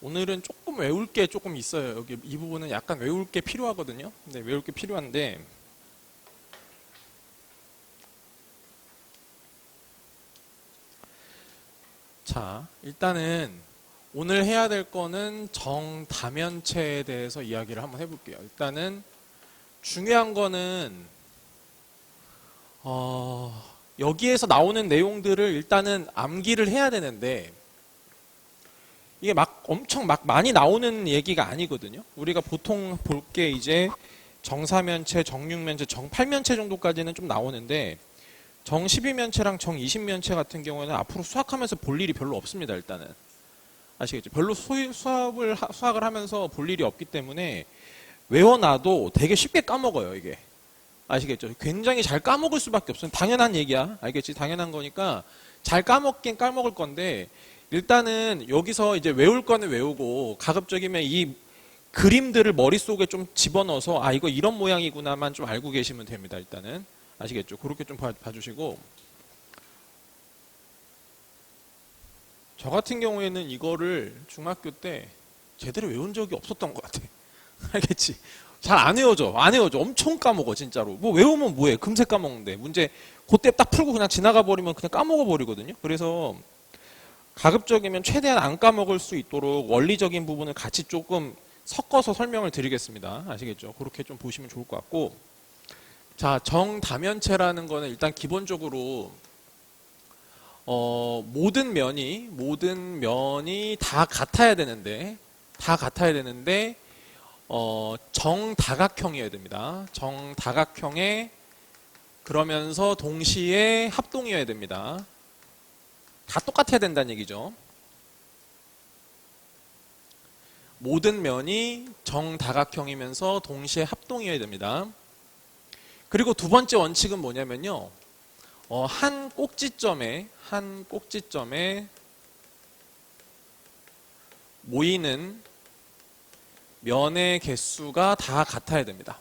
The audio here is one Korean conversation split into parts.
오늘은 조금 외울 게 조금 있어요. 여기 이 부분은 약간 외울 게 필요하거든요. 네, 외울 게 필요한데 자, 일단은 오늘 해야 될 거는 정다면체에 대해서 이야기를 한번 해볼게요. 일단은 중요한 거는 여기에서 나오는 내용들을 일단은 암기를 해야 되는데 이게 막 엄청 막 많이 나오는 얘기가 아니거든요. 우리가 보통 볼 게 이제 정사면체, 정육면체, 정팔면체 정도까지는 좀 나오는데 정 12면체랑 정 20면체 같은 경우에는 앞으로 수학하면서 볼 일이 별로 없습니다. 일단은 아시겠죠? 별로 수학을 하면서 볼 일이 없기 때문에 외워놔도 되게 쉽게 까먹어요. 이게 아시겠죠? 굉장히 잘 까먹을 수밖에 없어요. 당연한 얘기야. 알겠지? 당연한 거니까 잘 까먹긴 까먹을 건데 일단은 여기서 이제 외울 거는 외우고 가급적이면 이 그림들을 머릿속에 좀 집어넣어서 아 이거 이런 모양이구나만 좀 알고 계시면 됩니다. 일단은 아시겠죠? 그렇게 좀 봐주시고 저 같은 경우에는 이거를 중학교 때 제대로 외운 적이 없었던 것 같아. 알겠지? 잘 안 외워져. 안 외워져. 엄청 까먹어 진짜로. 뭐 외우면 뭐해. 금세 까먹는데 문제 그때 딱 풀고 그냥 지나가 버리면 그냥 까먹어 버리거든요. 그래서 가급적이면 최대한 안 까먹을 수 있도록 원리적인 부분을 같이 조금 섞어서 설명을 드리겠습니다. 아시겠죠? 그렇게 좀 보시면 좋을 것 같고 자, 정다면체라는 거는 일단 기본적으로 모든 면이 다 같아야 되는데 정다각형이어야 됩니다. 정다각형에 그러면서 동시에 합동이어야 됩니다. 다 똑같아야 된다는 얘기죠. 모든 면이 정다각형이면서 동시에 합동이어야 됩니다. 그리고 두 번째 원칙은 뭐냐면요. 한 꼭지점에 모이는 면의 개수가 다 같아야 됩니다.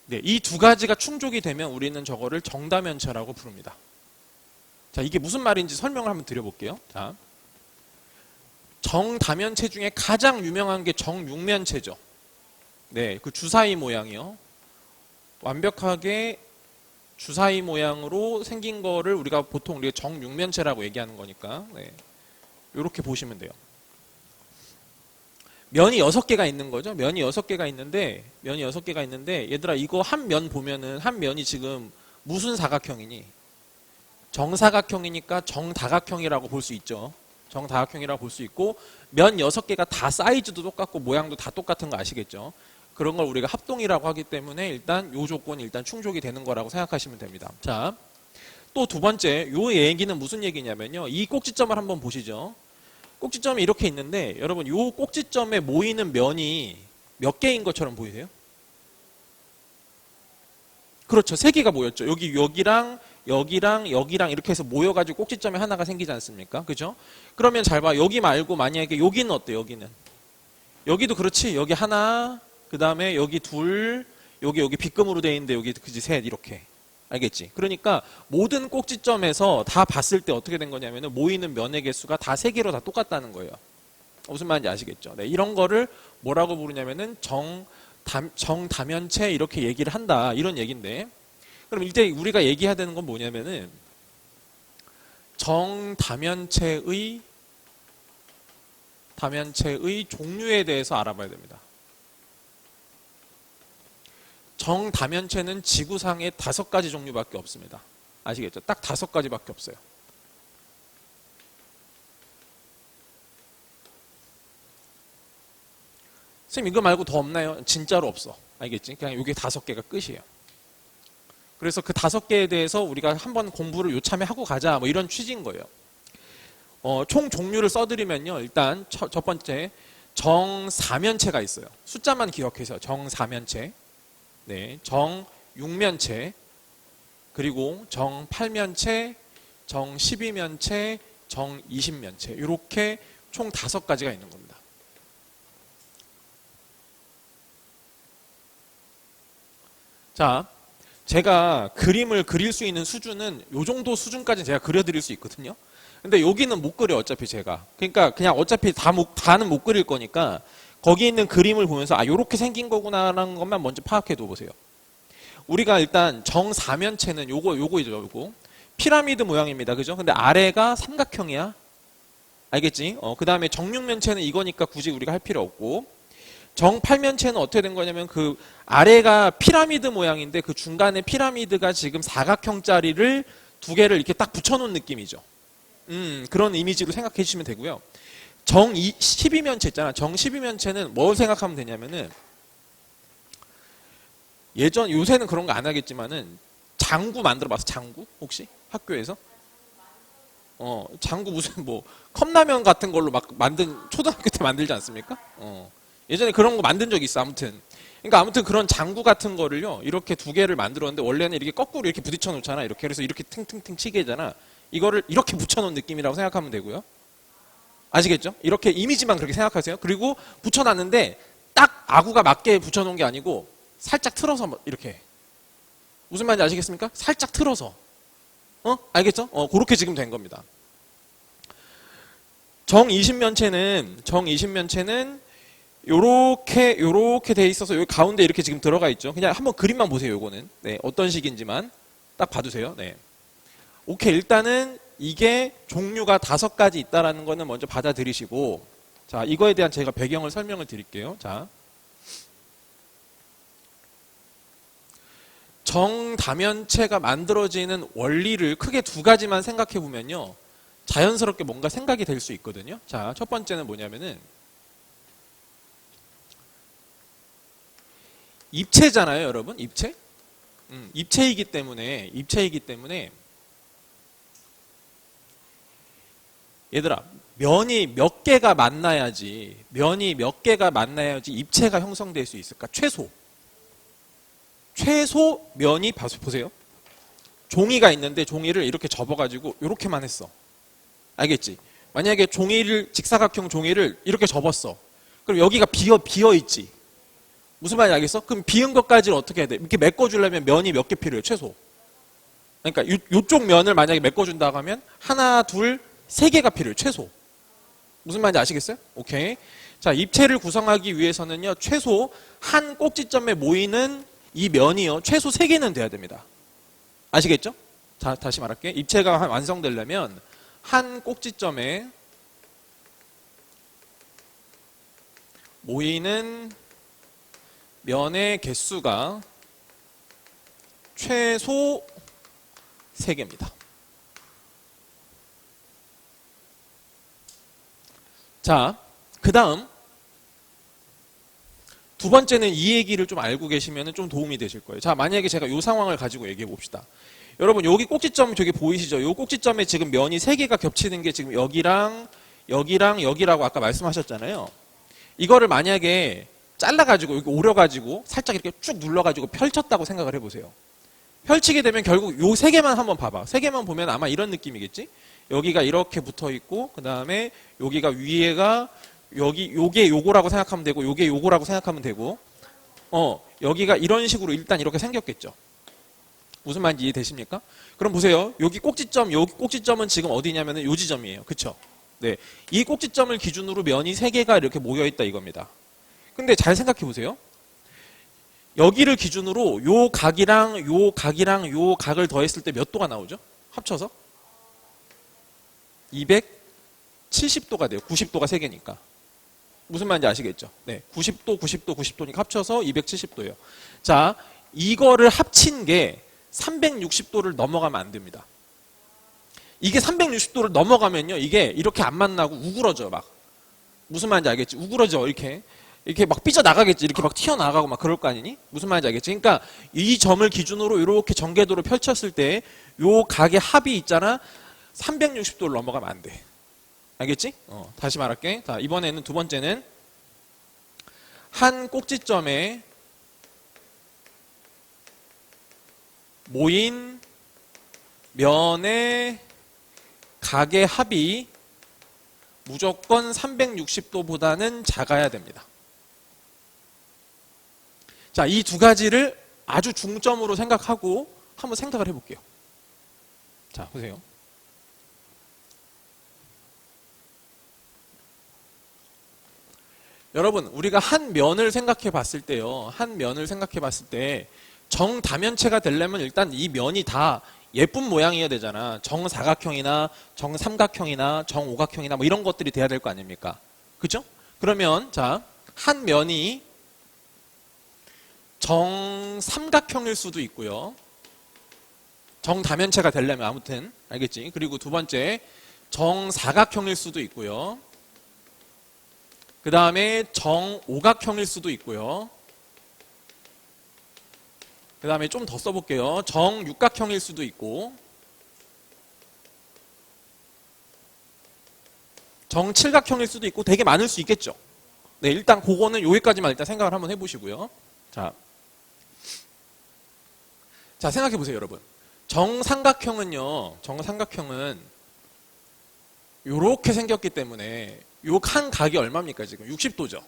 네, 이 두 가지가 충족이 되면 우리는 저거를 정다면체라고 부릅니다. 자, 이게 무슨 말인지 설명을 한번 드려볼게요. 자, 정다면체 중에 가장 유명한 게 정육면체죠. 네, 그 주사위 모양이요. 완벽하게 주사위 모양으로 생긴 거를 우리가 보통 정육면체라고 얘기하는 거니까 네, 이렇게 보시면 돼요. 면이 6개가 있는 거죠. 면이 6개가 있는데 얘들아 이거 한 면 보면은 한 면이 지금 무슨 사각형이니? 정사각형이니까 정다각형이라고 볼 수 있죠. 정다각형이라고 볼 수 있고 면 6개가 다 사이즈도 똑같고 모양도 다 똑같은 거 아시겠죠? 그런 걸 우리가 합동이라고 하기 때문에 일단 요 조건이 일단 충족이 되는 거라고 생각하시면 됩니다. 자, 또 두 번째 요 얘기는 무슨 얘기냐면요. 이 꼭지점을 한번 보시죠. 꼭지점이 이렇게 있는데 여러분 요 꼭지점에 모이는 면이 몇 개인 것처럼 보이세요? 그렇죠. 3개가 모였죠. 여기랑 이렇게 해서 모여가지고 꼭지점에 하나가 생기지 않습니까? 그죠? 그러면 잘 봐. 여기 말고 만약에 여기는 어때요? 여기도 그렇지. 여기 하나, 그 다음에 여기 둘, 여기 빗금으로 돼 있는데 여기 그지 셋 이렇게. 알겠지? 그러니까 모든 꼭지점에서 다 봤을 때 어떻게 된 거냐면은 모이는 면의 개수가 다 3개로 다 똑같다는 거예요. 무슨 말인지 아시겠죠? 네, 이런 거를 뭐라고 부르냐면은 정다면체 이렇게 얘기를 한다. 이런 얘기인데. 그럼 이때 우리가 얘기해야 되는 건 뭐냐면은 정다면체의 종류에 대해서 알아봐야 됩니다. 정다면체는 지구상에 5가지 종류밖에 없습니다. 아시겠죠? 딱 5가지밖에 없어요. 선생님 이거 말고 더 없나요? 진짜로 없어. 알겠지? 그냥 이게 5개가 끝이에요. 그래서 그 5개에 대해서 우리가 한번 공부를 요참에 하고 가자 뭐 이런 취지인 거예요. 총 종류를 써드리면요. 일단 첫 번째 정사면체가 있어요. 숫자만 기억해서 정사면체. 네, 정육면체, 그리고 정팔면체, 정12면체, 정20면체 이렇게 총 5가지가 있는 겁니다. 자, 제가 그림을 그릴 수 있는 수준은 요 정도 수준까지 제가 그려드릴 수 있거든요. 근데 여기는 못 그려 어차피 제가. 그러니까 그냥 어차피 다는 못 그릴 거니까 거기 있는 그림을 보면서 아 요렇게 생긴 거구나라는 것만 먼저 파악해 둬 보세요. 우리가 일단 정사면체는 요거이죠, 요거. 피라미드 모양입니다. 그죠? 근데 아래가 삼각형이야. 알겠지? 그 다음에 정육면체는 이거니까 굳이 우리가 할 필요 없고, 정팔면체는 어떻게 된 거냐면 그 아래가 피라미드 모양인데 그 중간에 피라미드가 지금 사각형짜리를 두 개를 이렇게 딱 붙여놓은 느낌이죠. 그런 이미지로 생각해 주시면 되고요. 정 12면체 있잖아. 정 12면체는 뭘 생각하면 되냐면은 요새는 그런 거 안 하겠지만은 장구 만들어 봤어? 장구? 혹시? 학교에서? 장구 무슨 뭐 컵라면 같은 걸로 막 만든 초등학교 때 만들지 않습니까? 예전에 그런 거 만든 적 있어. 아무튼. 그러니까 아무튼 그런 장구 같은 거를요. 이렇게 두 개를 만들었는데 원래는 이렇게 거꾸로 이렇게 부딪혀 놓잖아. 이렇게 그래서 이렇게 팅팅팅 치게 하잖아. 이거를 이렇게 붙여 놓은 느낌이라고 생각하면 되고요. 아시겠죠? 이렇게 이미지만 그렇게 생각하세요. 그리고 붙여 놨는데 딱 아구가 맞게 붙여 놓은 게 아니고 살짝 틀어서 이렇게. 무슨 말인지 아시겠습니까? 살짝 틀어서. 알겠죠? 그렇게 지금 된 겁니다. 정 20면체는 요렇게 돼 있어서 여기 가운데 이렇게 지금 들어가 있죠. 그냥 한번 그림만 보세요, 요거는. 네, 어떤 식인지만 딱 봐두세요. 네. 오케이, 일단은 이게 종류가 5가지 있다라는 거는 먼저 받아들이시고, 자, 이거에 대한 제가 배경을 설명을 드릴게요. 자. 정다면체가 만들어지는 원리를 크게 2가지만 생각해 보면요. 자연스럽게 뭔가 생각이 될 수 있거든요. 자, 첫 번째는 뭐냐면은 입체잖아요, 여러분. 입체? 입체이기 때문에 얘들아, 면이 몇 개가 만나야지 입체가 형성될 수 있을까? 최소 면이 보세요. 종이가 있는데 종이를 이렇게 접어가지고 이렇게만 했어. 알겠지? 만약에 직사각형 종이를 이렇게 접었어. 그럼 여기가 비어 있지. 무슨 말인지 알겠어? 그럼 비은 것까지는 어떻게 해야 돼? 이렇게 메꿔주려면 면이 몇 개 필요해, 최소. 그러니까 요쪽 면을 만약에 메꿔준다고 하면 하나, 둘, 3개가 필요해, 최소. 무슨 말인지 아시겠어요? 오케이. 자, 입체를 구성하기 위해서는요, 최소 한 꼭지점에 모이는 이 면이요, 최소 3개는 돼야 됩니다. 아시겠죠? 자, 다시 말할게. 입체가 완성되려면 한 꼭지점에 모이는 면의 개수가 최소 3개입니다. 자, 그 다음 두 번째는 이 얘기를 좀 알고 계시면 좀 도움이 되실 거예요. 자, 만약에 제가 이 상황을 가지고 얘기해 봅시다. 여러분, 여기 꼭지점 저기 보이시죠? 이 꼭지점에 지금 면이 3개가 겹치는 게 지금 여기랑 여기라고 아까 말씀하셨잖아요. 이거를 만약에 잘라가지고 여기 오려가지고 살짝 이렇게 쭉 눌러가지고 펼쳤다고 생각을 해보세요. 펼치게 되면 결국 요 3개만 한번 봐봐. 3개만 보면 아마 이런 느낌이겠지? 여기가 이렇게 붙어 있고, 그 다음에 여기가 위에가 요게 요거라고 생각하면 되고, 요게 요거라고 생각하면 되고, 여기가 이런 식으로 일단 이렇게 생겼겠죠. 무슨 말인지 이해되십니까? 그럼 보세요. 여기 꼭지점은 지금 어디냐면은 요 지점이에요. 그쵸? 네. 이 꼭지점을 기준으로 면이 3개가 이렇게 모여있다 이겁니다. 근데 잘 생각해 보세요. 여기를 기준으로 요 각이랑 요 각을 더했을 때 몇 도가 나오죠? 합쳐서? 270도가 돼요. 90도가 3개니까. 무슨 말인지 아시겠죠? 네. 90도니까 합쳐서 270도예요. 자, 이거를 합친 게 360도를 넘어가면 안 됩니다. 이게 360도를 넘어가면요. 이게 이렇게 안 만나고 우그러져 막. 무슨 말인지 알겠지? 우그러져 이렇게 막 삐져나가겠지. 이렇게 막 튀어나가고 막 그럴 거 아니니? 무슨 말인지 알겠지? 그러니까 이 점을 기준으로 이렇게 전개도를 펼쳤을 때 요 각의 합이 있잖아. 360도를 넘어가면 안 돼. 알겠지? 다시 말할게. 자, 이번에는 두 번째는 한 꼭지점에 모인 면의 각의 합이 무조건 360도보다는 작아야 됩니다. 자, 이 2가지를 아주 중점으로 생각하고 한번 생각을 해볼게요. 자, 보세요. 여러분, 우리가 한 면을 생각해 봤을 때요. 한 면을 생각해 봤을 때 정다면체가 되려면 일단 이 면이 다 예쁜 모양이어야 되잖아. 정사각형이나 정삼각형이나 정오각형이나 뭐 이런 것들이 돼야 될 거 아닙니까? 그죠? 그러면 자, 한 면이 정삼각형일 수도 있고요. 정다면체가 되려면 아무튼 알겠지? 그리고 두 번째 정사각형일 수도 있고요. 그 다음에 정오각형일 수도 있고요. 그 다음에 좀 더 써볼게요. 정육각형일 수도 있고 정칠각형일 수도 있고 되게 많을 수 있겠죠. 네, 일단 그거는 여기까지만 일단 생각을 한번 해보시고요. 자, 생각해 보세요, 여러분. 정삼각형은요, 정삼각형은 요렇게 생겼기 때문에 요 한 각이 얼마입니까, 지금? 60도죠.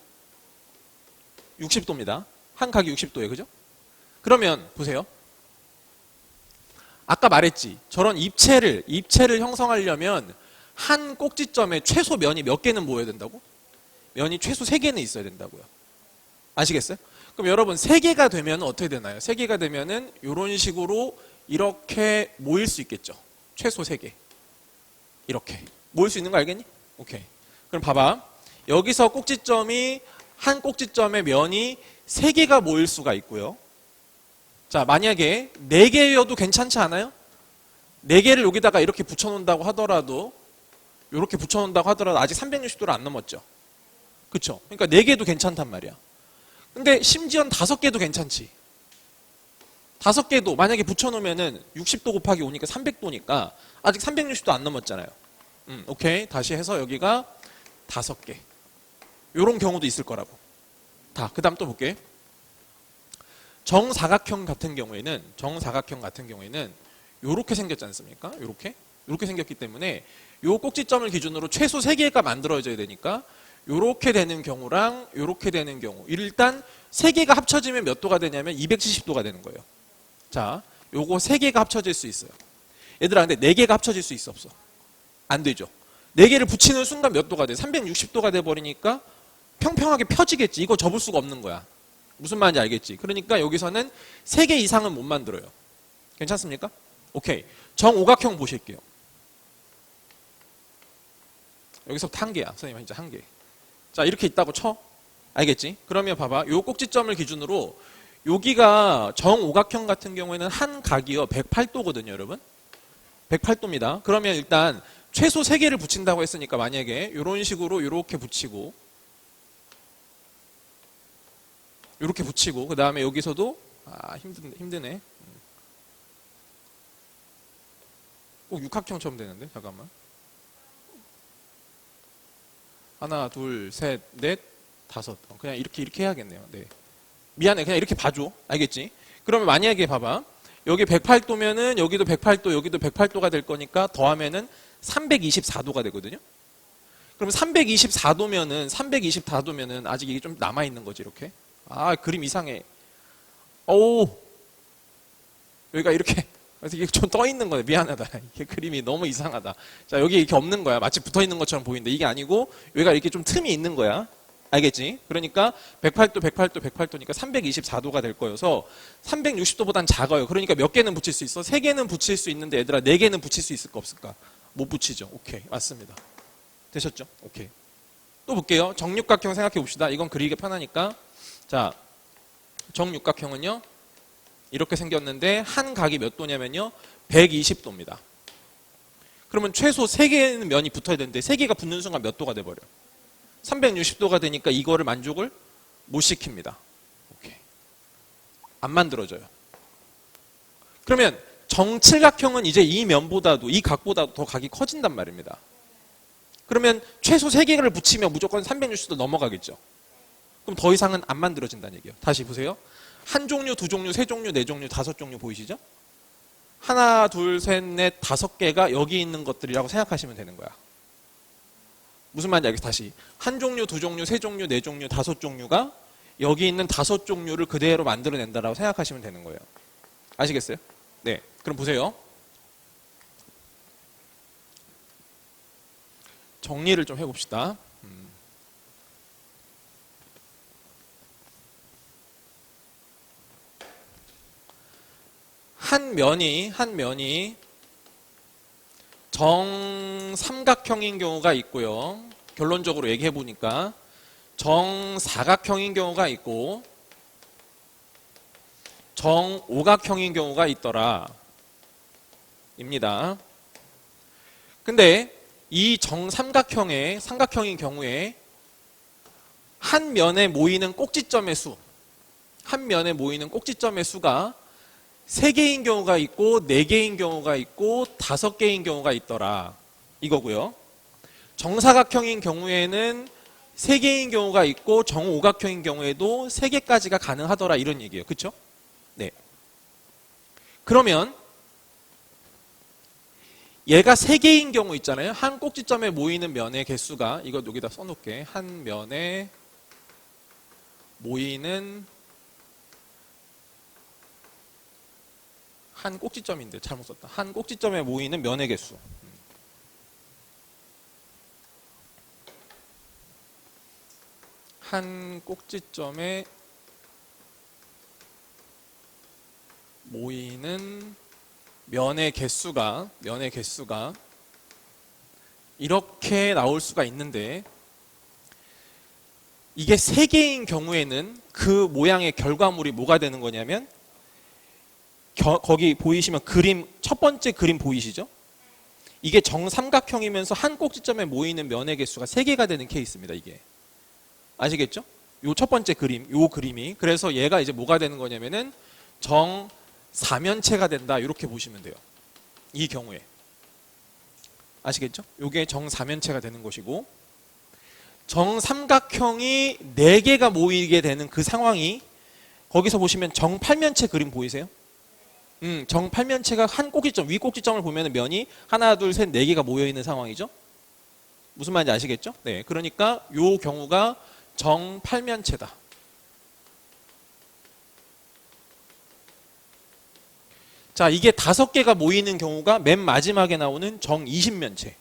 60도입니다. 한 각이 60도예요, 그죠? 그러면 보세요. 아까 말했지. 저런 입체를 형성하려면 한 꼭지점에 최소 면이 몇 개는 모여야 된다고? 면이 최소 3개는 있어야 된다고요. 아시겠어요? 그럼 여러분 3개가 되면 어떻게 되나요? 3개가 되면은 이런 식으로 이렇게 모일 수 있겠죠. 최소 3개. 이렇게. 모일 수 있는 거 알겠니? 오케이. 그럼 봐봐. 여기서 꼭지점이 한 꼭지점의 면이 3개가 모일 수가 있고요. 자, 만약에 4개여도 괜찮지 않아요? 4개를 여기다가 이렇게 붙여놓는다고 하더라도 이렇게 붙여놓는다고 하더라도 아직 360도를 안 넘었죠. 그쵸? 그러니까 4개도 괜찮단 말이야. 근데 심지어는 5개도 괜찮지. 5개도 만약에 붙여놓으면은 60도 곱하기 5니까 300도니까 아직 360도 안 넘었잖아요. 오케이. 다시 해서 여기가 5개. 요런 경우도 있을 거라고. 그 다음 또 볼게. 정사각형 같은 경우에는 요렇게 생겼지 않습니까? 요렇게 생겼기 때문에 요 꼭지점을 기준으로 최소 3개가 만들어져야 되니까 요렇게 되는 경우랑 요렇게 되는 경우 일단 3개가 합쳐지면 몇 도가 되냐면 270도가 되는 거예요. 자, 요거 3개가 합쳐질 수 있어요. 얘들아, 근데 4개가 합쳐질 수 있어 없어? 안 되죠. 4개를 붙이는 순간 몇 도가 돼? 360도가 돼버리니까 평평하게 펴지겠지. 이거 접을 수가 없는 거야. 무슨 말인지 알겠지? 그러니까 여기서는 3개 이상은 못 만들어요. 괜찮습니까? 오케이. 정오각형 보실게요. 여기서부터 1개야. 선생님, 이제 1개. 자, 이렇게 있다고 쳐. 알겠지? 그러면 봐봐. 요 꼭지점을 기준으로 여기가 정오각형 같은 경우에는 한 각이요. 108도거든요, 여러분. 108도입니다. 그러면 일단 최소 3개를 붙인다고 했으니까 만약에 이런 식으로 이렇게 붙이고 이렇게 붙이고 그 다음에 여기서도 힘드네. 꼭 육각형처럼 되는데 잠깐만. 하나, 둘, 셋, 넷, 5. 그냥 이렇게 해야겠네요. 네. 미안해. 그냥 이렇게 봐줘. 알겠지? 그러면 만약에 봐봐. 여기 108도면은 여기도 108도, 여기도 108도가 될 거니까 더하면은 324도가 되거든요. 그럼 324도면은 아직 이게 좀 남아 있는 거지, 이렇게. 그림 이상해. 여기가 이렇게 이게 좀 떠 있는 거네. 미안하다. 이게 그림이 너무 이상하다. 자, 여기 이렇게 없는 거야. 마치 붙어 있는 것처럼 보이는데 이게 아니고 여기가 이렇게 좀 틈이 있는 거야. 알겠지? 그러니까 108도니까 324도가 될 거여서 360도보단 작아요. 그러니까 몇 개는 붙일 수 있어? 3개는 붙일 수 있는데 얘들아 4개는 붙일 수 있을까 없을까? 못 붙이죠. 오케이. 맞습니다. 되셨죠? 오케이. 또 볼게요. 정육각형 생각해 봅시다. 이건 그리기 편하니까. 자, 정육각형은요. 이렇게 생겼는데 한 각이 몇 도냐면요. 120도입니다. 그러면 최소 3개는 면이 붙어야 되는데 3개가 붙는 순간 몇 도가 돼버려? 360도가 되니까 이거를 만족을 못 시킵니다. 오케이. 안 만들어져요. 그러면 정칠각형은 이제 이 면보다도 이 각보다도 더 각이 커진단 말입니다. 그러면 최소 3개를 붙이면 무조건 360도 넘어가겠죠. 그럼 더 이상은 안 만들어진다는 얘기예요. 다시 보세요. 한 종류, 두 종류, 세 종류, 네 종류, 5종류 보이시죠? 하나, 둘, 셋, 넷, 5개가 여기 있는 것들이라고 생각하시면 되는 거야. 무슨 말인지 알겠어? 다시. 한 종류, 두 종류, 세 종류, 네 종류, 5종류가 여기 있는 5종류를 그대로 만들어낸다라고 생각하시면 되는 거예요. 아시겠어요? 네. 그럼 보세요. 정리를 좀 해봅시다. 한 면이 정삼각형인 경우가 있고요. 결론적으로 얘기해 보니까 정사각형인 경우가 있고 정오각형인 경우가 있더라 입니다. 근데 이 삼각형인 경우에 한 면에 모이는 꼭지점의 수가 3개인 경우가 있고 4개인 경우가 있고 5개인 경우가 있더라 이거고요. 정사각형인 경우에는 3개인 경우가 있고 정오각형인 경우에도 3개까지가 가능하더라 이런 얘기예요. 그렇죠? 네. 그러면 얘가 3개인 경우 있잖아요. 한 꼭지점에 모이는 면의 개수가, 이거 여기다 써놓을게. 한 면에 모이는 한 꼭지점인데 잘못 썼다. 한 꼭지점에 모이는 면의 개수. 한 꼭지점에 모이는 면의 개수가 이렇게 나올 수가 있는데, 이게 3개인 경우에는 그 모양의 결과물이 뭐가 되는 거냐면, 거기 보이시면 첫 번째 그림 보이시죠? 이게 정삼각형이면서 한 꼭지점에 모이는 면의 개수가 3개가 되는 케이스입니다. 이게 아시겠죠? 요 첫 번째 요 그림이. 그래서 얘가 이제 뭐가 되는 거냐면은 정사면체가 된다 이렇게 보시면 돼요. 이 경우에 아시겠죠? 요게 정사면체가 되는 것이고, 정삼각형이 4개가 모이게 되는 그 상황이, 거기서 보시면 정팔면체 그림 보이세요? 정팔면체가 한 꼭지점, 위 꼭지점을 보면 면이 하나, 둘, 셋, 4개가 모여있는 상황이죠? 무슨 말인지 아시겠죠? 네, 그러니까 요 경우가 정팔면체다. 자, 이게 5개가 모이는 경우가 맨 마지막에 나오는 정이십면체.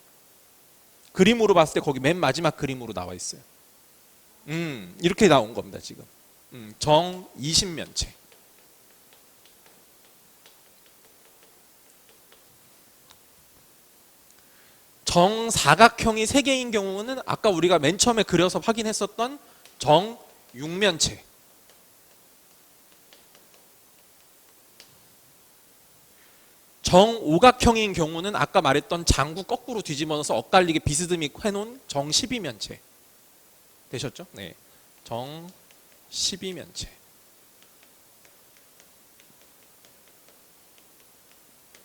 그림으로 봤을 때 거기 맨 마지막 그림으로 나와 있어요. 이렇게 나온 겁니다, 지금. 정이십면체. 정사각형이 3개인 경우는 아까 우리가 맨 처음에 그려서 확인했었던 정육면체. 정오각형인 경우는 아까 말했던 장구 거꾸로 뒤집어서 엇갈리게 비스듬히 해놓은 정십이면체. 되셨죠? 네. 정십이면체.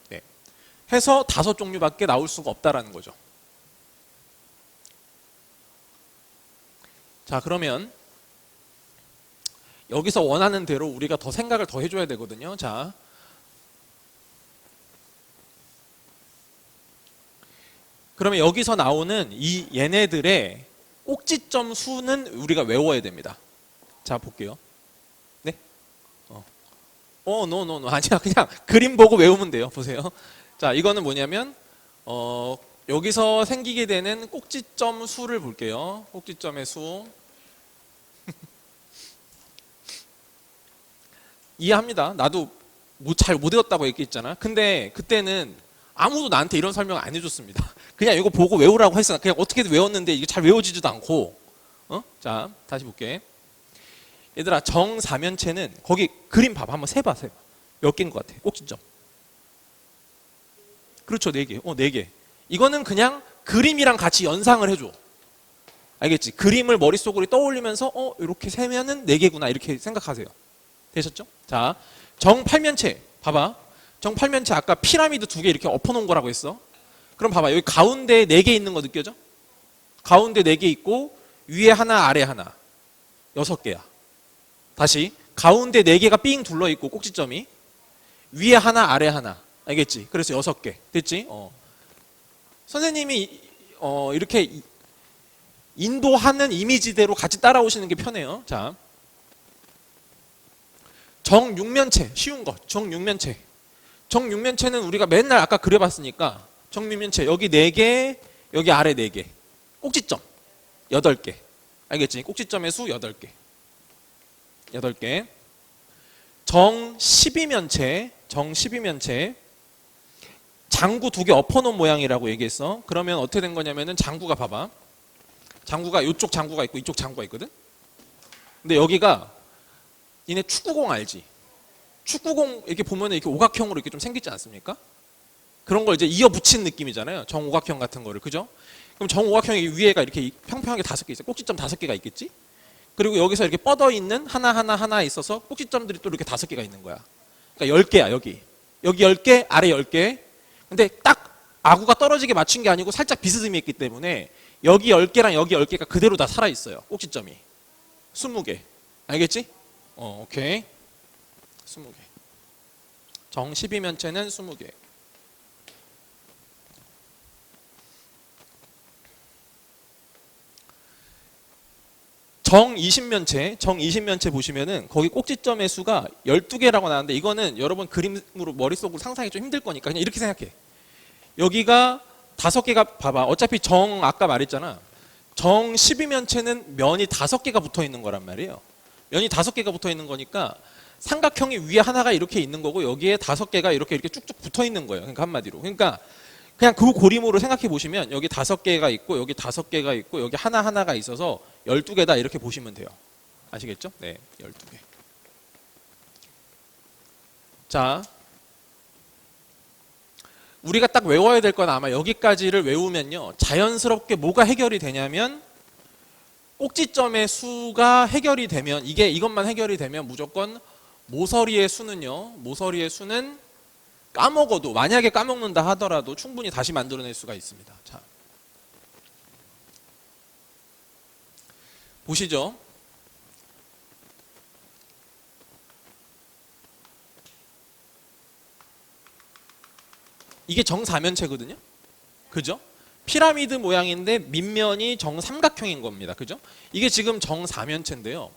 네. 해서 5종류밖에 나올 수가 없다라는 거죠. 자, 그러면 여기서 원하는 대로 우리가 더 생각을 더 해줘야 되거든요. 자, 그러면 여기서 나오는 이 얘네들의 꼭지점 수는 우리가 외워야 됩니다. 자, 볼게요. 네? 노. 아니야. 그냥 그림 보고 외우면 돼요. 보세요. 자, 이거는 뭐냐면, 여기서 생기게 되는 꼭지점 수를 볼게요. 꼭지점의 수. 이해합니다. 나도 잘 못 외웠다고 얘기했잖아. 근데 그때는 아무도 나한테 이런 설명 안 해줬습니다. 그냥 이거 보고 외우라고 했어. 그냥 어떻게든 외웠는데 이게 잘 외워지지도 않고. 자, 다시 볼게. 얘들아, 정사면체는 거기 그림 봐봐. 한번 세봐. 몇 개인 것 같아? 꼭지점. 그렇죠, 4개. 4개. 이거는 그냥 그림이랑 같이 연상을 해줘. 알겠지? 그림을 머릿속으로 떠올리면서 이렇게 세면은 4개구나 이렇게 생각하세요. 되셨죠? 자, 정팔면체 봐봐. 정팔면체 아까 피라미드 2개 이렇게 엎어놓은 거라고 했어. 그럼 봐봐. 여기 가운데에 4개 있는 거 느껴져? 가운데 4개 있고 위에 하나 아래 하나 6개야. 다시 가운데 4개가 삥 둘러있고 꼭지점이 위에 하나 아래 하나. 알겠지? 그래서 6개. 됐지? 선생님이 이렇게 인도하는 이미지대로 같이 따라오시는 게 편해요. 자, 정육면체, 쉬운 거. 정육면체. 정육면체는 우리가 맨날 아까 그려봤으니까 정육면체 여기 4개, 여기 아래 4개. 꼭지점 8개. 알겠지? 꼭지점의 수 8개. 8개. 정 12면체. 정 12면체. 장구 2개 엎어놓은 모양이라고 얘기했어. 그러면 어떻게 된 거냐면은 장구가 봐봐. 장구가 이쪽 장구가 있고 이쪽 장구가 있거든. 근데 여기가 니네 축구공 알지? 축구공 이렇게 보면은 이렇게 오각형으로 이렇게 좀 생기지 않습니까? 그런 걸 이제 이어 붙인 느낌이잖아요. 정오각형 같은 거를. 그죠? 그럼 정오각형이 위에가 이렇게 평평하게 5개 있어요. 꼭지점 5개가 있겠지? 그리고 여기서 이렇게 뻗어 있는 하나 있어서 꼭지점들이 또 이렇게 5개가 있는 거야. 그러니까 10개야, 여기. 여기 10개, 아래 10개. 근데 딱 아구가 떨어지게 맞춘 게 아니고 살짝 비스듬히 했기 때문에 여기 10개랑 여기 10개가 그대로 다 살아 있어요. 꼭지점이. 20개. 알겠지? 오케이. 20개. 정 12면체는 20개. 정 20면체, 정 20면체 보시면은 거기 꼭지점의 수가 12개라고 나왔는데 이거는 여러분 그림으로 머릿속으로 상상이 좀 힘들 거니까 그냥 이렇게 생각해. 여기가 5개가 봐봐. 어차피 정 아까 말했잖아. 정 12면체는 면이 5개가 붙어 있는 거란 말이에요. 면이 5개가 붙어 있는 거니까 삼각형이 위에 하나가 이렇게 있는 거고 여기에 5개가 이렇게 쭉쭉 붙어 있는 거예요. 그러니까 한마디로. 그러니까 그냥 그 고림으로 생각해 보시면 여기 5개가 있고 여기 5개가 있고 여기 하나가 있어서 12개다 이렇게 보시면 돼요. 아시겠죠? 네, 12개. 자, 우리가 딱 외워야 될 건 아마 여기까지를 외우면요. 자연스럽게 뭐가 해결이 되냐면 꼭지점의 수가 해결이 되면 이것만 해결이 되면 무조건 모서리의 수는요. 모서리의 수는 까먹어도 만약에 까먹는다 하더라도 충분히 다시 만들어낼 수가 있습니다. 자, 보시죠. 이게 정사면체거든요. 그죠? 피라미드 모양인데 밑면이 정삼각형인 겁니다. 그죠? 이게 지금 정사면체인데요.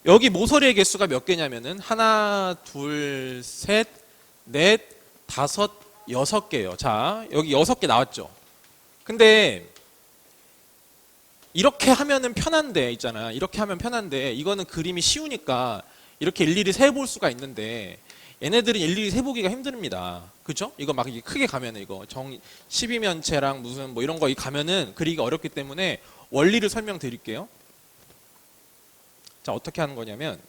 여기 모서리의 개수가 몇 개냐면은 하나, 둘, 셋, 넷, 5, 6개예요. 자, 여기 6개 나왔죠. 근데 이렇게 하면은 편한데 있잖아. 이렇게 하면 편한데 이거는 그림이 쉬우니까 이렇게 일일이 세볼 수가 있는데 얘네들은 일일이 세보기가 힘듭니다. 그죠? 이거 막 크게 가면은 이거 정 12면체랑 무슨 뭐 이런 거 가면은 그리기가 어렵기 때문에 원리를 설명드릴게요. 자, 어떻게 하는 거냐면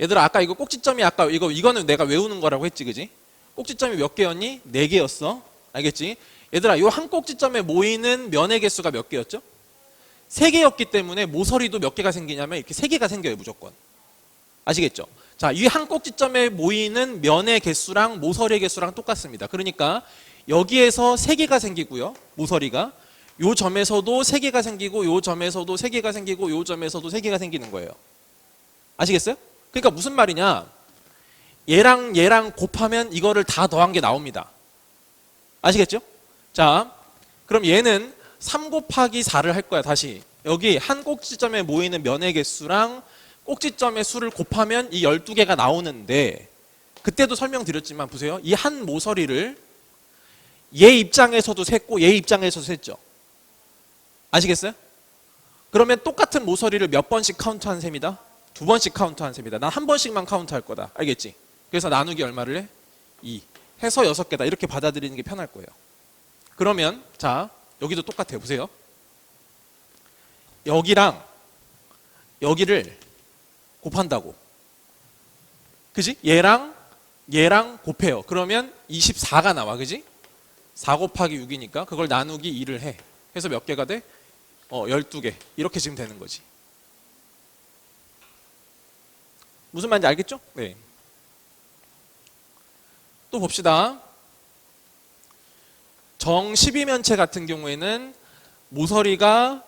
얘들아 아까 이거 꼭지점이 아까 이거는 내가 외우는 거라고 했지, 그지? 꼭지점이 몇 개였니? 4개였어. 알겠지? 얘들아 이 한 꼭지점에 모이는 면의 개수가 몇 개였죠? 3개였기 때문에 모서리도 몇 개가 생기냐면 이렇게 3개가 생겨요, 무조건. 아시겠죠? 자, 이 한 꼭지점에 모이는 면의 개수랑 모서리의 개수랑 똑같습니다. 그러니까 여기에서 3개가 생기고요. 모서리가 요 점에서도 3개가 생기고 요 점에서도 3개가 생기고 요 점에서도 3개가 생기는 거예요. 아시겠어요? 그러니까 무슨 말이냐? 얘랑 곱하면 이거를 다 더한 게 나옵니다. 아시겠죠? 자, 그럼 얘는 3 곱하기 4를 할 거야. 다시 여기 한 꼭지점에 모이는 면의 개수랑 꼭지점의 수를 곱하면 이 12개가 나오는데 그때도 설명드렸지만 보세요. 이 한 모서리를 얘 입장에서도 셌고 얘 입장에서도 셌죠. 아시겠어요? 그러면 똑같은 모서리를 몇 번씩 카운트한 셈이다? 2번씩 카운트한 셈이다. 난 한 번씩만 카운트할 거다. 알겠지? 그래서 나누기 얼마를 해? 2 해서 6개다. 이렇게 받아들이는 게 편할 거예요. 그러면 자, 여기도 똑같아요. 보세요. 여기랑 여기를 곱한다고. 그지? 얘랑 곱해요. 그러면 24가 나와. 그지? 4 곱하기 6이니까 그걸 나누기 2를 해. 해서 몇 개가 돼? 12개. 이렇게 지금 되는 거지. 무슨 말인지 알겠죠? 네. 또 봅시다. 정 12면체 같은 경우에는 모서리가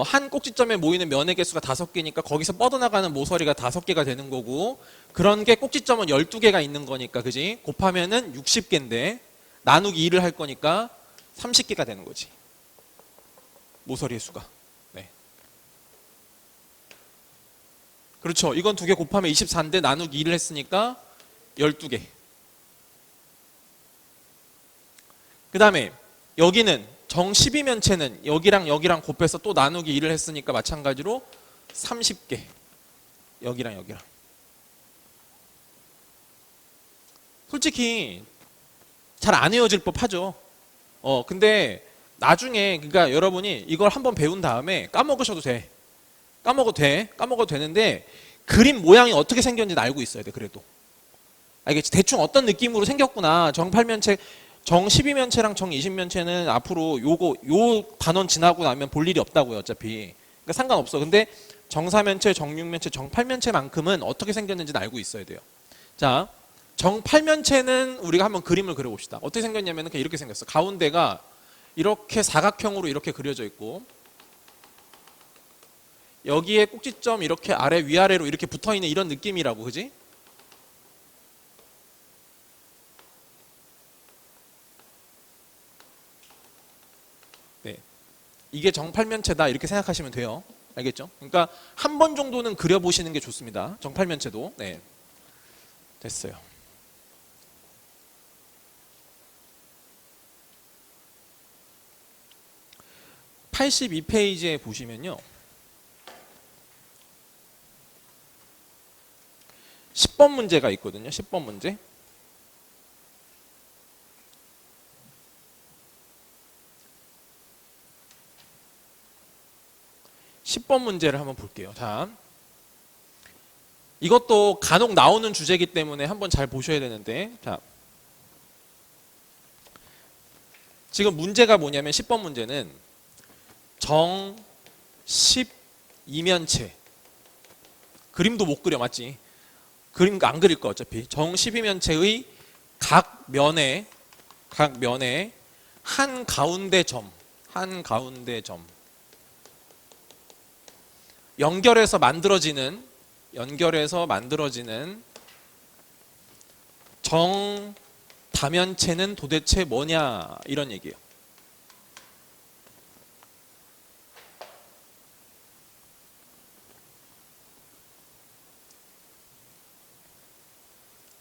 한 꼭지점에 모이는 면의 개수가 5개니까 거기서 뻗어나가는 모서리가 5개가 되는 거고 그런 게 꼭지점은 12개가 있는 거니까 그지? 곱하면은 60개인데 나누기 2를 할 거니까 30개가 되는 거지. 모서리의 수가. 네. 그렇죠. 이건 2개 곱하면 24인데 나누기 2를 했으니까 12개. 그 다음에 여기는 정 12면체는 여기랑 여기랑 곱해서 또 나누기 2를 했으니까 마찬가지로 30개. 여기랑 여기랑. 솔직히 잘 안 외워질 법하죠. 근데 나중에 그러니까 여러분이 이걸 한번 배운 다음에 까먹으셔도 돼. 까먹어도 되는데 그림 모양이 어떻게 생겼는지 알고 있어야 돼. 그래도. 알겠지? 대충 어떤 느낌으로 생겼구나. 정 8면체, 정 12면체랑 정 20면체는 앞으로 요 단원 지나고 나면 볼 일이 없다고요. 어차피. 그러니까 상관없어. 근데 정 4면체, 정 6면체, 정 8면체만큼은 어떻게 생겼는지는 알고 있어야 돼요. 자, 정 8면체는 우리가 한번 그림을 그려봅시다. 어떻게 생겼냐면 그냥 이렇게 생겼어. 가운데가 이렇게 사각형으로 이렇게 그려져 있고 여기에 꼭지점 이렇게 아래 위아래로 이렇게 붙어있는 이런 느낌이라고. 그지? 네, 이게 정 8면체다 이렇게 생각하시면 돼요. 알겠죠? 그러니까 한 번 정도는 그려보시는 게 좋습니다. 정 8면체도. 네, 됐어요. 82페이지에 보시면요. 10번 문제가 있거든요. 10번 문제. (10번) 문제를 한번 볼게요. 자, 이것도 간혹 나오는 주제이기 때문에 한번 잘 보셔야 되는데, 자, 지금 문제가 뭐냐면 10번 문제는 정 12면체 그림도 못 그려. 맞지? 그림 안 그릴 거 어차피. 정 12면체의 각 면에 한가운데 점 연결해서 만들어지는 정 다면체는 도대체 뭐냐 이런 얘기예요.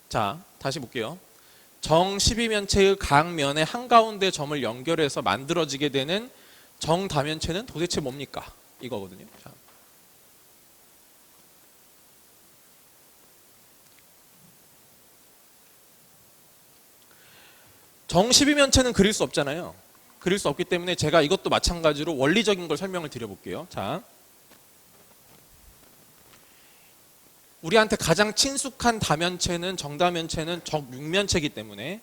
자, 다시 볼게요. 정 12면체의 각 면의 한가운데 점을 연결해서 만들어지게 되는 정 다면체는 도대체 뭡니까? 이거거든요. 자. 정 12면체는 그릴 수 없잖아요. 그릴 수 없기 때문에 제가 이것도 마찬가지로 원리적인 걸 설명을 드려볼게요. 자, 우리한테 가장 친숙한 다면체는 정다면체는 정6면체이기 때문에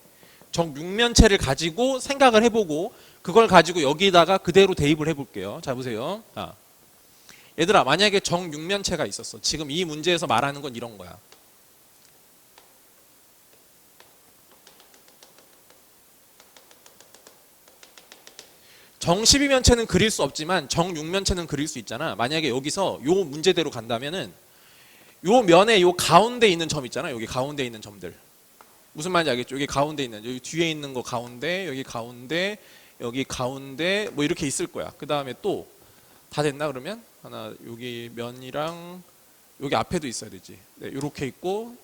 정6면체를 가지고 생각을 해보고 그걸 가지고 여기다가 그대로 대입을 해볼게요. 자, 보세요. 자, 얘들아, 만약에 정6면체가 있었어. 지금 이 문제에서 말하는 건 이런 거야. 정 12면체는 그릴 수 없지만 정 6면체는 그릴 수 있잖아. 만약에 여기서 요 문제대로 간다면은 요 면에 요 가운데 있는 점 있잖아. 여기 가운데 있는 점들. 무슨 말인지 알겠죠? 여기 가운데 있는, 여기 뒤에 있는 거 가운데, 여기 가운데 뭐 이렇게 있을 거야. 그 다음에 또 다 됐나 그러면? 하나, 여기 면이랑 여기 앞에도 있어야 되지. 네, 요렇게 있고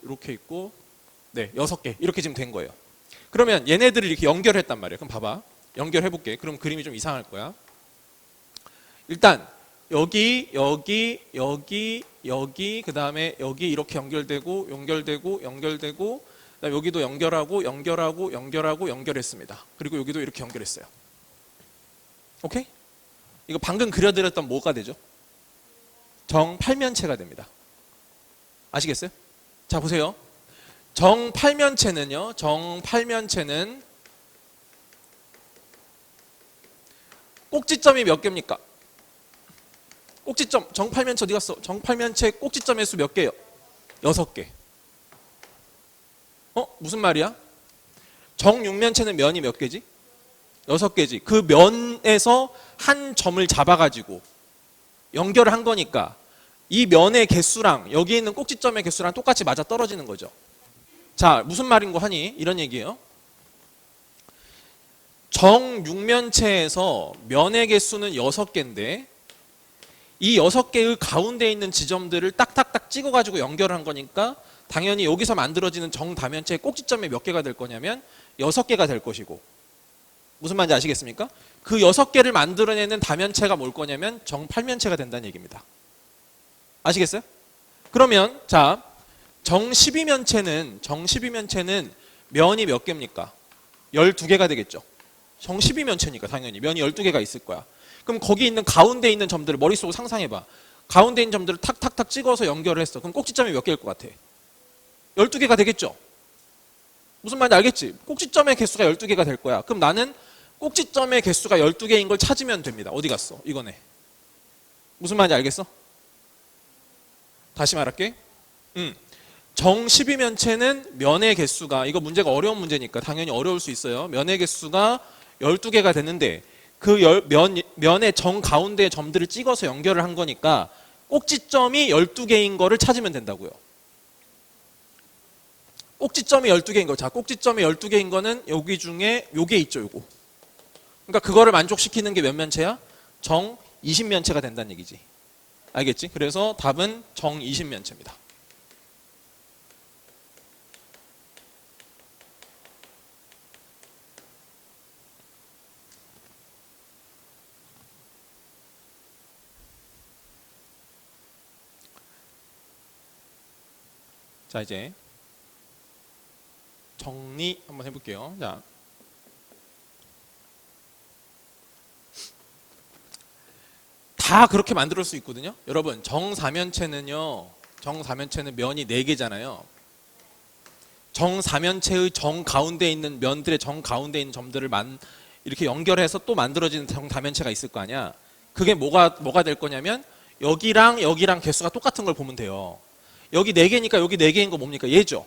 네, 6개. 이렇게 지금 된 거예요. 그러면 얘네들을 이렇게 연결했단 말이에요. 그럼 봐봐. 연결해 볼게. 그럼 그림이 좀 이상할 거야. 일단 여기 그 다음에 여기 이렇게 연결되고 그다음에 여기도 연결했습니다. 그리고 여기도 이렇게 연결했어요. 오케이? 이거 방금 그려드렸던 뭐가 되죠? 정 8면체가 됩니다. 아시겠어요? 자, 보세요. 정 8면체는요. 정 8면체는 꼭지점이 몇 개입니까? 꼭지점, 정 8면체 어디 갔어? 정 8면체 꼭지점의 수 몇 개예요? 6개. 무슨 말이야? 정 6면체는 면이 몇 개지? 6개지. 그 면에서 한 점을 잡아가지고 연결을 한 거니까 이 면의 개수랑 여기 있는 꼭지점의 개수랑 똑같이 맞아 떨어지는 거죠. 자, 무슨 말인 거 하니? 이런 얘기예요. 정 6면체에서 면의 개수는 6개인데 이 6개의 가운데 있는 지점들을 딱딱딱 찍어가지고 연결한 거니까 당연히 여기서 만들어지는 정다면체의 꼭지점이 몇 개가 될 거냐면 6개가 될 것이고, 무슨 말인지 아시겠습니까? 그 6개를 만들어내는 다면체가 뭘 거냐면 정팔면체가 된다는 얘기입니다. 아시겠어요? 그러면 자, 정12면체는 면이 몇 개입니까? 12개가 되겠죠. 정12면체니까 당연히 면이 12개가 있을 거야. 그럼 거기 있는 가운데 있는 점들을 머릿속으로 상상해봐. 가운데 있는 점들을 탁탁탁 찍어서 연결을 했어. 그럼 꼭지점이 몇 개일 것 같아? 12개가 되겠죠? 무슨 말인지 알겠지? 꼭지점의 개수가 12개가 될 거야. 그럼 나는 꼭지점의 개수가 12개인 걸 찾으면 됩니다. 어디 갔어? 이거네. 무슨 말인지 알겠어? 다시 말할게. 정12면체는 면의 개수가, 이거 문제가 어려운 문제니까 당연히 어려울 수 있어요. 면의 개수가 12개가 됐는데 그 면의 정 가운데 점들을 찍어서 연결을 한 거니까 꼭지점이 12개인 거를 찾으면 된다고요. 꼭지점이 12개인 거. 자, 꼭지점이 12개인 거는 여기 중에 요게 있죠, 요거. 그러니까 그거를 만족시키는 게 몇 면체야? 정 20면체가 된다는 얘기지. 알겠지? 그래서 답은 정 20면체입니다. 자, 이제 정리 한번 해볼게요. 자, 다 그렇게 만들 수 있거든요. 여러분, 정사면체는 면이 4개잖아요. 정사면체의 정 가운데 있는 면들의 정 가운데 있는 점들을 이렇게 연결해서 또 만들어지는 정다면체가 있을 거 아니야. 그게 뭐가 될 거냐면 여기랑 개수가 똑같은 걸 보면 돼요. 여기 4개니까 여기 4개인 거 뭡니까? 얘죠.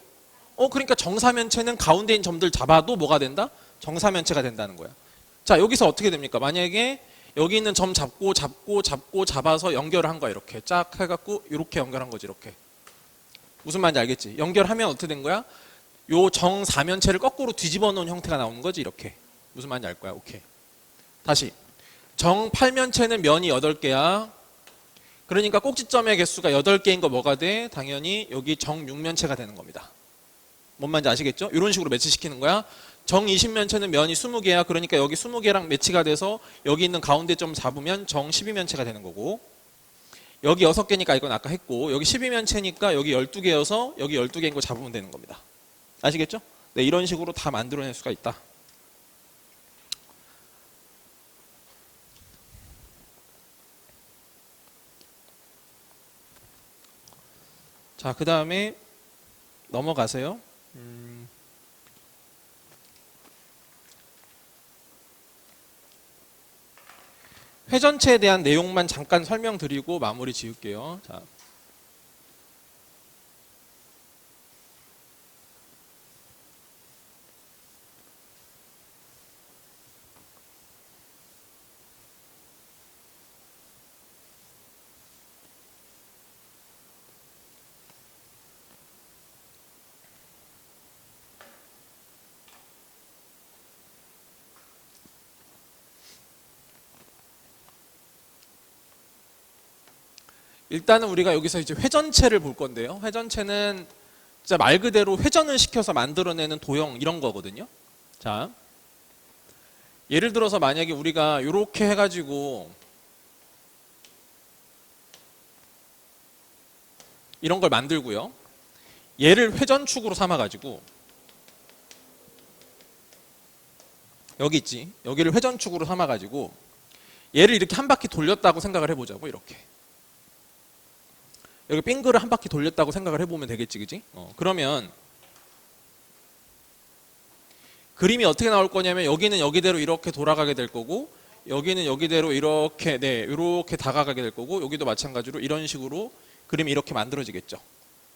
그러니까 정사면체는 가운데 있는 점들 잡아도 뭐가 된다? 정사면체가 된다는 거야. 자, 여기서 어떻게 됩니까? 만약에 여기 있는 점 잡아서 연결을 한 거야. 이렇게 쫙 해갖고 이렇게 연결한 거지. 이렇게. 무슨 말인지 알겠지? 연결하면 어떻게 된 거야? 요 정사면체를 거꾸로 뒤집어 놓은 형태가 나오는 거지. 이렇게. 무슨 말인지 알 거야. 오케이. 다시. 정팔면체는 면이 8개야. 그러니까 꼭지점의 개수가 8개인 거 뭐가 돼? 당연히 여기 정6면체가 되는 겁니다. 뭔 말인지 아시겠죠? 이런 식으로 매치시키는 거야. 정20면체는 면이 20개야. 그러니까 여기 20개랑 매치가 돼서 여기 있는 가운데 점 잡으면 정12면체가 되는 거고, 여기 6개니까 이건 아까 했고, 여기 12면체니까 여기 12개여서 여기 12개인 거 잡으면 되는 겁니다. 아시겠죠? 네, 이런 식으로 다 만들어낼 수가 있다. 자, 그 다음에 넘어가세요. 회전체에 대한 내용만 잠깐 설명드리고 마무리 지을게요. 자, 일단은 우리가 여기서 이제 회전체를 볼 건데요. 회전체는 진짜 말 그대로 회전을 시켜서 만들어내는 도형 이런 거거든요. 자, 예를 들어서 만약에 우리가 이렇게 해가지고 이런 걸 만들고요. 얘를 회전축으로 삼아가지고 여기 있지. 여기를 회전축으로 삼아가지고 얘를 이렇게 한 바퀴 돌렸다고 생각을 해보자고. 이렇게. 여기 빙글을 한 바퀴 돌렸다고 생각을 해보면 되겠지, 그지? 그러면 그림이 어떻게 나올 거냐면 여기는 여기대로 이렇게 돌아가게 될 거고, 여기는 여기대로 이렇게 이렇게 다가가게 될 거고, 여기도 마찬가지로 이런 식으로 그림이 이렇게 만들어지겠죠.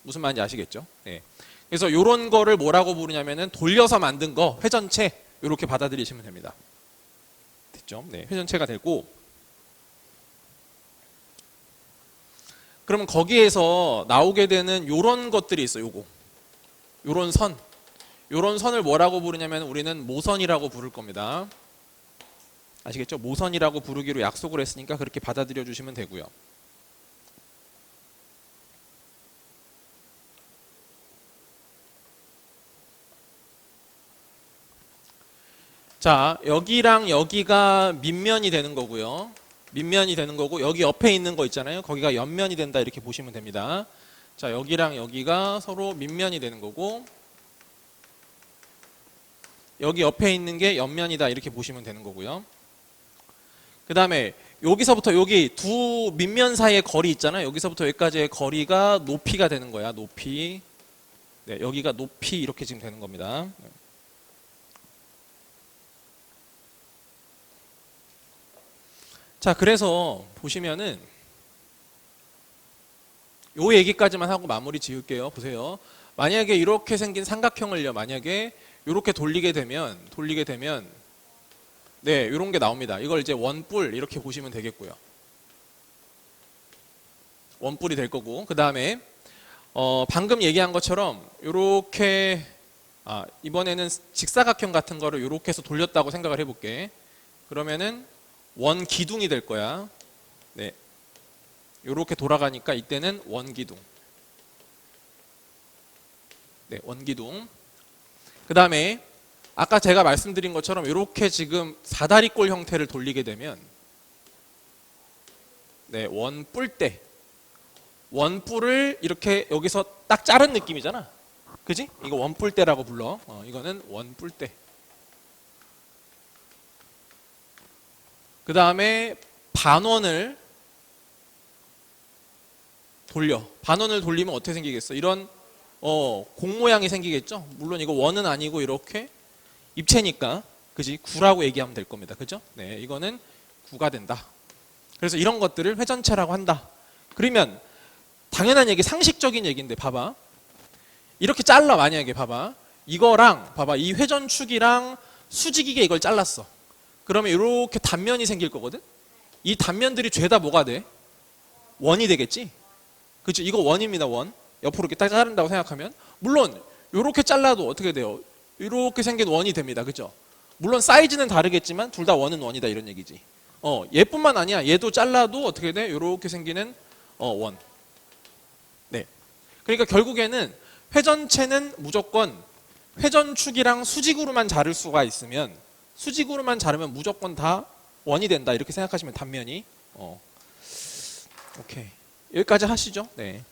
무슨 말인지 아시겠죠? 네. 그래서 이런 거를 뭐라고 부르냐면은 돌려서 만든 거, 회전체 이렇게 받아들이시면 됩니다. 됐죠? 네, 회전체가 되고. 그러면 거기에서 나오게 되는 요런 것들이 있어요. 요런 선을 뭐라고 부르냐면 우리는 모선이라고 부를 겁니다. 아시겠죠? 모선이라고 부르기로 약속을 했으니까 그렇게 받아들여 주시면 되고요. 자, 여기랑 여기가 밑면이 되는 거고요. 밑면이 되는 거고, 여기 옆에 있는 거 있잖아요. 거기가 옆면이 된다 이렇게 보시면 됩니다. 자, 여기랑 여기가 서로 밑면이 되는 거고, 여기 옆에 있는 게 옆면이다 이렇게 보시면 되는 거고요. 그 다음에 여기서부터 여기 두 밑면 사이의 거리 있잖아요. 여기서부터 여기까지의 거리가 높이가 되는 거야. 높이. 네, 여기가 높이 이렇게 지금 되는 겁니다. 자, 그래서 보시면은 요 얘기까지만 하고 마무리 지을게요. 보세요. 만약에 이렇게 생긴 삼각형을요. 만약에 이렇게 돌리게 되면 네, 이런 게 나옵니다. 이걸 이제 원뿔 이렇게 보시면 되겠고요. 원뿔이 될 거고, 그 다음에 방금 얘기한 것처럼 이렇게 이번에는 직사각형 같은 거를 이렇게 해서 돌렸다고 생각을 해볼게. 그러면은 원 기둥이 될 거야. 네, 이렇게 돌아가니까 이때는 원기둥. 네, 원기둥. 그 다음에 아까 제가 말씀드린 것처럼 이렇게 지금 사다리꼴 형태를 돌리게 되면 네, 원뿔대. 원뿔을 이렇게 여기서 딱 자른 느낌이잖아. 그지? 이거 원뿔대라고 불러. 이거는 원뿔대. 그 다음에 반원을 돌려. 반원을 돌리면 어떻게 생기겠어? 이런 공 모양이 생기겠죠? 물론 이거 원은 아니고 이렇게 입체니까, 그지? 구라고 얘기하면 될 겁니다. 그죠? 네, 이거는 구가 된다. 그래서 이런 것들을 회전체라고 한다. 그러면 당연한 얘기, 상식적인 얘기인데 봐봐. 이렇게 잘라. 만약에 봐봐. 이거랑 봐봐. 이 회전축이랑 수직이게 이걸 잘랐어. 그러면 이렇게 단면이 생길 거거든? 이 단면들이 죄다 뭐가 돼? 원이 되겠지? 그렇죠? 이거 원입니다. 원. 옆으로 이렇게 딱 자른다고 생각하면, 물론 이렇게 잘라도 어떻게 돼요? 이렇게 생긴 원이 됩니다. 그렇죠? 물론 사이즈는 다르겠지만 둘 다 원은 원이다 이런 얘기지. 얘뿐만 아니야. 얘도 잘라도 어떻게 돼? 이렇게 생기는 원. 네. 그러니까 결국에는 회전체는 무조건 회전축이랑 수직으로만 자를 수가 있으면, 수직으로만 자르면 무조건 다 원이 된다 이렇게 생각하시면, 단면이. 오케이. 여기까지 하시죠. 네.